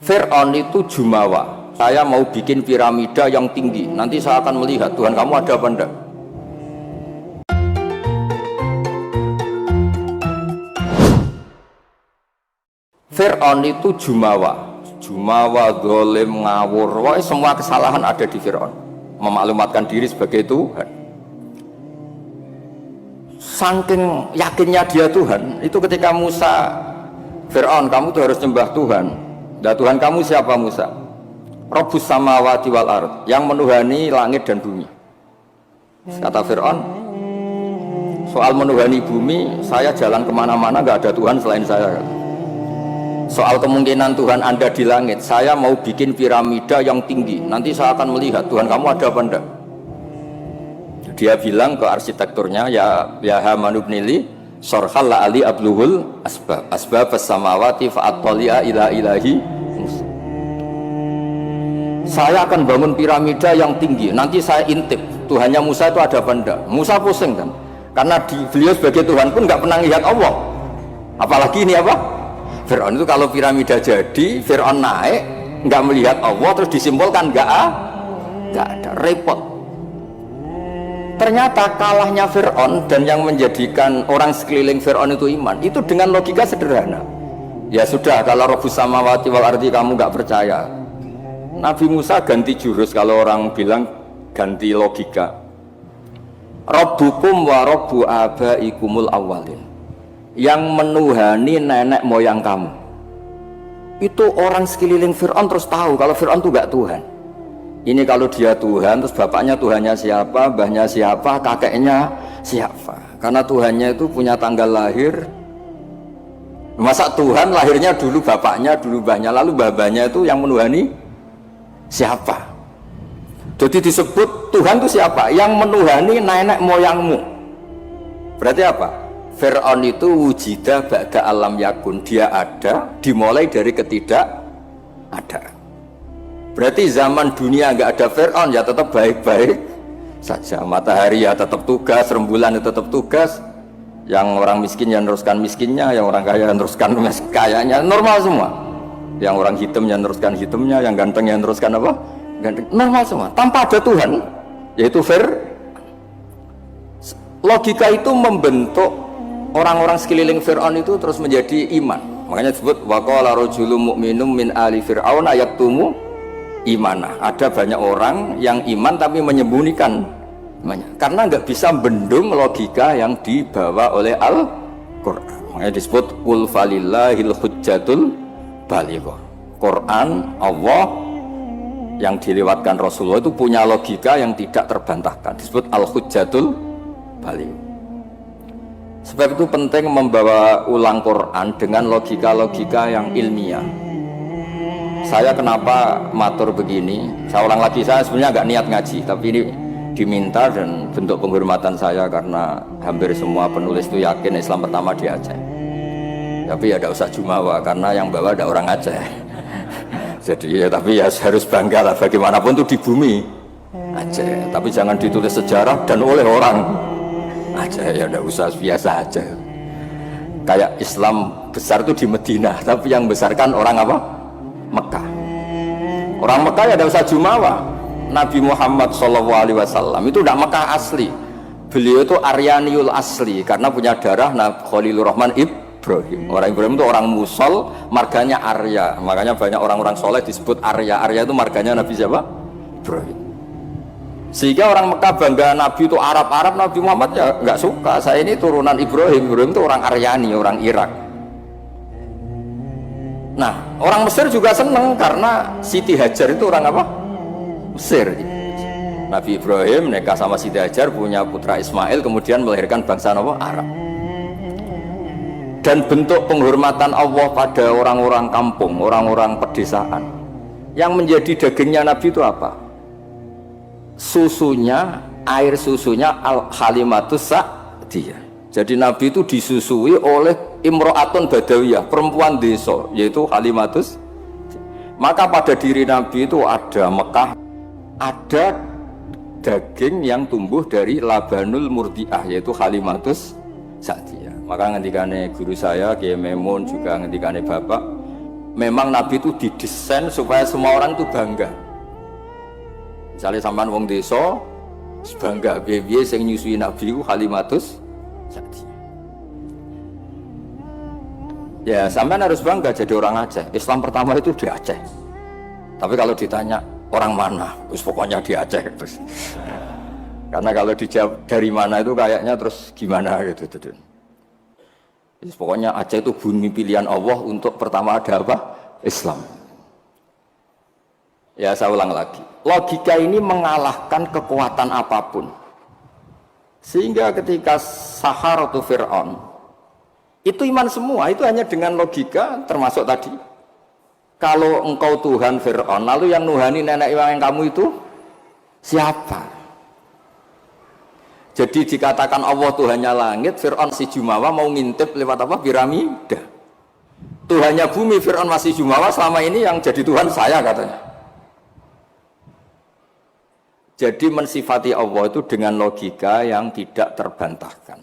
Fir'aun itu jumawa. Saya mau bikin piramida yang tinggi. Nanti saya akan melihat Tuhan kamu ada apa enggak. Fir'aun itu jumawa. Jumawa, zalim, ngawur. Wah, semua kesalahan ada di Fir'aun. Memaklumatkan diri sebagai Tuhan. Saking yakinnya dia Tuhan, itu ketika Musa, Fir'aun kamu tuh harus nyembah Tuhan. Nah, Tuhan kamu siapa Musa? Rabbus samawati wal ard, yang menuhani langit dan bumi. Kata Fir'aun, soal menuhani bumi, saya jalan kemana-mana gak ada Tuhan selain saya. Soal kemungkinan Tuhan Anda di langit, saya mau bikin piramida yang tinggi. Nanti saya akan melihat Tuhan kamu ada apa enggak. Dia bilang ke arsitekturnya, ya Haman ibnili sorhal la'ali abluhul asbab as-samawati fa'attali'a ila ilahi Musa. Saya akan bangun piramida yang tinggi, nanti saya intip Tuhannya Musa itu ada apa enggak. Musa pusing kan, karena beliau sebagai Tuhan pun nggak pernah lihat Allah, apalagi ini apa, Fir'aun itu. Kalau piramida jadi, Fir'aun naik nggak melihat Allah, terus disimpulkan nggak ada, repot. Ternyata kalahnya Fir'aun dan yang menjadikan orang sekeliling Fir'aun itu iman, itu dengan logika sederhana. Ya sudah, kalau Rabbus samawati wal ardi kamu nggak percaya, Nabi Musa ganti jurus. Kalau orang bilang ganti logika, Rabbukum wa Rabbu abaikumul awwalin, yang menuhani nenek moyang kamu. Itu orang sekeliling Fir'aun terus tahu kalau Fir'aun itu nggak Tuhan. Ini kalau dia Tuhan, terus bapaknya Tuhannya siapa, mbahnya siapa, kakeknya siapa. Karena Tuhannya itu punya tanggal lahir. Masa Tuhan lahirnya dulu bapaknya, dulu mbahnya, lalu babanya itu yang menuhani siapa? Jadi disebut Tuhan itu siapa? Yang menuhani nenek moyangmu. Berarti apa? Fir'aun itu wujidah ba'da alam yakun. Dia ada, dimulai dari ketidak ada. Berarti zaman dunia nggak ada Fir'aun, ya tetap baik-baik saja. Matahari ya tetap tugas, rembulan ya tetap tugas. Yang orang miskin ya teruskan miskinnya, yang orang kaya teruskan kayanya, normal semua. Yang orang hitam ya teruskan hitamnya, yang ganteng ya teruskan apa? Ganteng, normal semua. Tanpa ada Tuhan, yaitu logika itu membentuk orang-orang sekeliling Fir'aun itu terus menjadi iman. Makanya disebut waqala rajulun mu'minun min ali fir'aun yaktumu imanah. Ada banyak orang yang iman tapi menyembunyikan imannya, karena nggak bisa bendung logika yang dibawa oleh Al-Quran. Makanya disebut qul falillahil hujjatul balighah. Quran, Allah yang dilewatkan Rasulullah itu punya logika yang tidak terbantahkan, disebut al-hujjatul balighah. Sebab itu penting membawa ulang Quran dengan logika-logika yang ilmiah. Saya kenapa matur begini? Saya ulang lagi, saya sebenarnya nggak niat ngaji, tapi ini diminta dan bentuk penghormatan saya karena hampir semua penulis itu yakin Islam pertama di Aceh. Tapi ya tidak usah jumawa karena yang bawa ada orang Aceh. Jadi ya, tapi ya harus bangga lah, bagaimanapun itu di bumi Aceh. Tapi jangan ditulis sejarah dan oleh orang Aceh, ya tidak usah, biasa aja. Kayak Islam besar itu di Madinah, tapi yang besarkan orang apa? Mekah. Orang Mekah ya tidak usah jumawa. Nabi Muhammad SAW itu tidak Mekah asli. Beliau itu Aryaniul asli karena punya darah Khalilur Rahman Ibrahim. Orang Ibrahim itu orang Musol, marganya Arya. Makanya banyak orang-orang soleh disebut Arya. Arya itu marganya Nabi siapa? Ibrahim. Sehingga orang Mekah bangga Nabi itu Arab-Arab, Nabi Muhammad ya nggak suka. Saya ini turunan Ibrahim. Ibrahim itu orang Aryani, orang Irak. Nah, orang Mesir juga seneng karena Siti Hajar itu orang apa? Mesir. Nabi Ibrahim nikah sama Siti Hajar, punya putra Ismail, kemudian melahirkan bangsa apa? Arab. Dan bentuk penghormatan Allah pada orang-orang kampung, orang-orang pedesaan, yang menjadi dagingnya Nabi itu apa? Susunya, air susunya al-halimatus sa'diyah. Jadi Nabi itu disusui oleh imro'atun badawiyah, perempuan desa, yaitu Halimatus. Maka pada diri Nabi itu ada Mekah, ada daging yang tumbuh dari labanul murdiah, yaitu Halimatus Sa'diyah. Maka ngendikane guru saya Kiai Memun, juga ngendikane bapak, Memang Nabi itu didesain supaya semua orang itu bangga. Misalnya sampean wong desa bangga biye-biye sing nyusui Nabi ku Halimatus Sa'diyah. Ya sampean harus bangga jadi orang Aceh. Islam pertama itu di Aceh. Tapi kalau ditanya orang mana, terus pokoknya di Aceh terus. Karena kalau dijawab dari mana itu kayaknya terus gimana gitu. Terus pokoknya Aceh itu bumi pilihan Allah untuk pertama ada apa? Islam. Ya saya ulang lagi. Logika ini mengalahkan kekuatan apapun. Sehingga ketika Saharatu Fir'aun itu iman semua, itu hanya dengan logika termasuk tadi. Kalau engkau Tuhan Fir'aun, lalu yang nuhani nenek yang kamu itu siapa? Jadi dikatakan Allah Tuhannya langit, Fir'aun si Jumawa mau ngintip lewat apa? Piramida. Tuhannya bumi, Fir'aun masih Jumawa, selama ini yang jadi Tuhan saya katanya. Jadi mensifati Allah itu dengan logika yang tidak terbantahkan.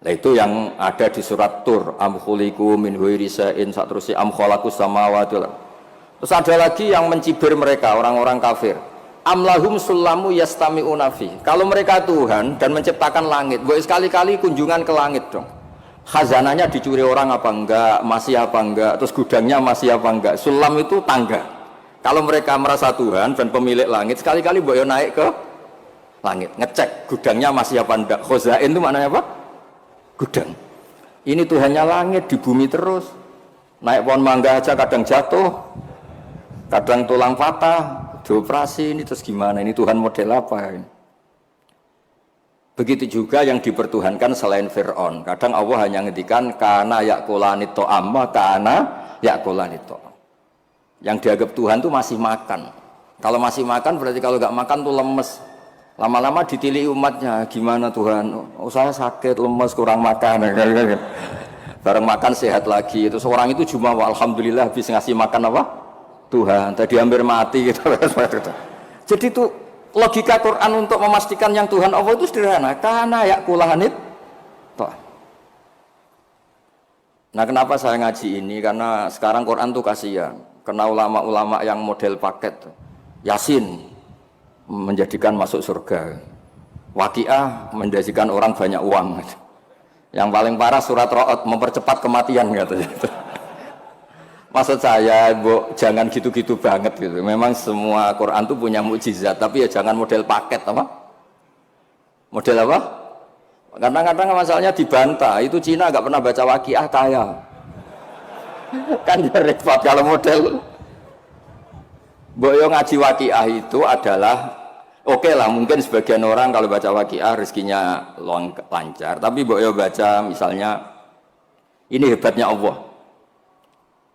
Nah itu yang ada di surat Tur, am khuliqu min ghairi shay'in, saterusé am khalaqus samawati. Terus ada lagi yang mencibir mereka orang-orang kafir. Am lahum sulamu yastami'una fi. Kalau mereka Tuhan dan menciptakan langit, boleh sekali-kali kunjungan ke langit dong. Khazanahnya dicuri orang apa enggak, masih apa enggak, terus gudangnya masih apa enggak. Sulam itu tangga. Kalau mereka merasa Tuhan dan pemilik langit, sekali-kali boleh naik ke langit, ngecek gudangnya masih apa enggak. Khozain itu maknanya apa? Gudang. Ini Tuhannya langit, di bumi terus. Naik pohon mangga aja kadang jatuh, kadang tulang patah, dioperasi, ini terus gimana? Ini Tuhan model apa ini? Begitu juga yang dipertuhankan selain Fir'aun. Kadang Allah hanya ngendikan kana yakulanit to'am, kana yakulanit to'am. Yang dianggap Tuhan itu masih makan. Kalau masih makan berarti kalau nggak makan tuh lemes. Lama-lama ditili umatnya, gimana Tuhan? Oh saya sakit, lemes, kurang makan. Bareng makan sehat lagi. Terus orang itu cuma alhamdulillah habis ngasih makan apa? Tuhan. Tadi hampir mati gitu. Jadi itu logika Quran untuk memastikan yang Tuhan Allah itu sederhana. Karena ya kulanit. Nah kenapa saya ngaji ini? Karena sekarang Quran tuh kasihan. Kena ulama-ulama yang model paket. Yasin menjadikan masuk surga. Waqiah menjadikan orang banyak uang. Yang paling parah surat Ra'd mempercepat kematian katanya. Maksud saya, jangan gitu-gitu banget gitu. Memang semua Quran itu punya mukjizat, tapi ya jangan model paket apa? Model apa? Kadang-kadang masalahnya dibantah. Itu Cina nggak pernah baca Waqiah kaya. Kan ya repot kalau model boyo ngaji Waqiah itu adalah oke lah, mungkin sebagian orang kalau baca Waqiah rezekinya lancar, tapi boyo baca misalnya ini hebatnya Allah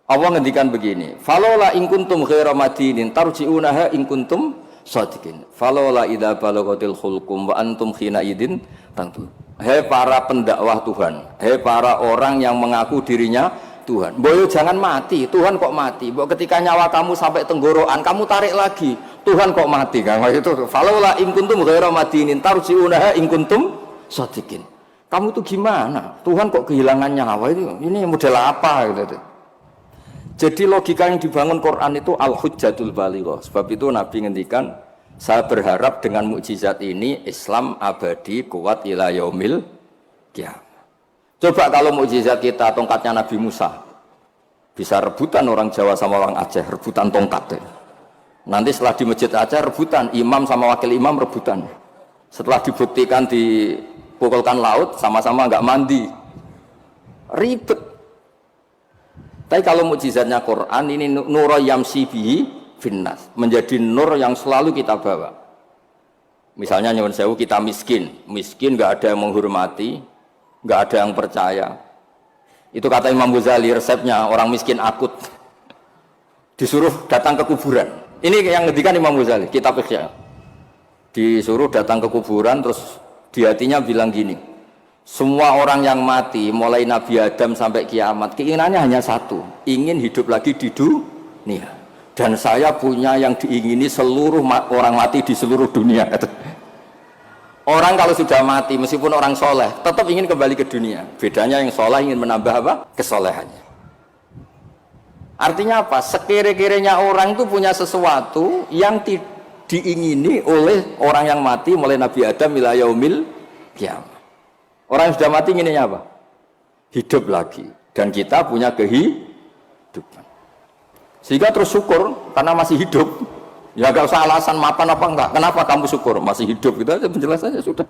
ngendikan begini, falola in kuntum ghaira madinin tarji'unaha in kuntum shadiqin, falola idza balaghatil khulqum wa antum khina idin tantu. Hei para pendakwah Tuhan, hei para orang yang mengaku dirinya Tuhan, boyo jangan mati. Tuhan kok mati? Boyo ketika nyawa kamu sampai tenggorokan, kamu tarik lagi. Tuhan kok mati? Kan itu. Falaula in kuntum ghaira madinin tarji'unaha in kuntum shadiqin. Kamu tuh gimana? Tuhan kok kehilangan nyawa itu? Ini model apa gitu. Jadi logika yang dibangun Quran itu al-hujjatul balighah. Sebab itu Nabi ngendikan, saya berharap dengan mukjizat ini Islam abadi kuat ila yaumil qiyamah. Coba kalau mukjizat kita tongkatnya Nabi Musa, bisa rebutan orang Jawa sama orang Aceh, rebutan tongkat. Nanti setelah di masjid Aceh rebutan, imam sama wakil imam rebutan. Setelah dibuktikan dipukulkan laut, sama-sama nggak mandi, ribet. Tapi kalau mukjizatnya Quran ini nur yamsi bihi finnas, menjadi nur yang selalu kita bawa. Misalnya nyuwun sewu kita miskin nggak ada yang menghormati, nggak ada yang percaya. Itu kata Imam Ghazali, resepnya orang miskin akut disuruh datang ke kuburan. Ini yang ngendikan Imam Ghazali, kitab Ihya. Disuruh datang ke kuburan, terus di hatinya bilang gini, semua orang yang mati mulai Nabi Adam sampai kiamat keinginannya hanya satu, ingin hidup lagi di dunia. Dan saya punya yang diingini seluruh orang mati di seluruh dunia. Orang kalau sudah mati meskipun orang soleh tetap ingin kembali ke dunia. Bedanya yang soleh ingin menambah apa? Kesolehannya. Artinya apa? Sekere-kerenya orang itu punya sesuatu yang diingini oleh orang yang mati mulai Nabi Adam ila yaumil kiamah. Orang yang sudah mati inginnya apa? Hidup lagi. Dan kita punya kehidupan. Sehingga terus syukur karena masih hidup. Ya gak usah alasan mapan apa enggak. Kenapa kamu syukur? Masih hidup. Gitu aja penjelasannya sudah.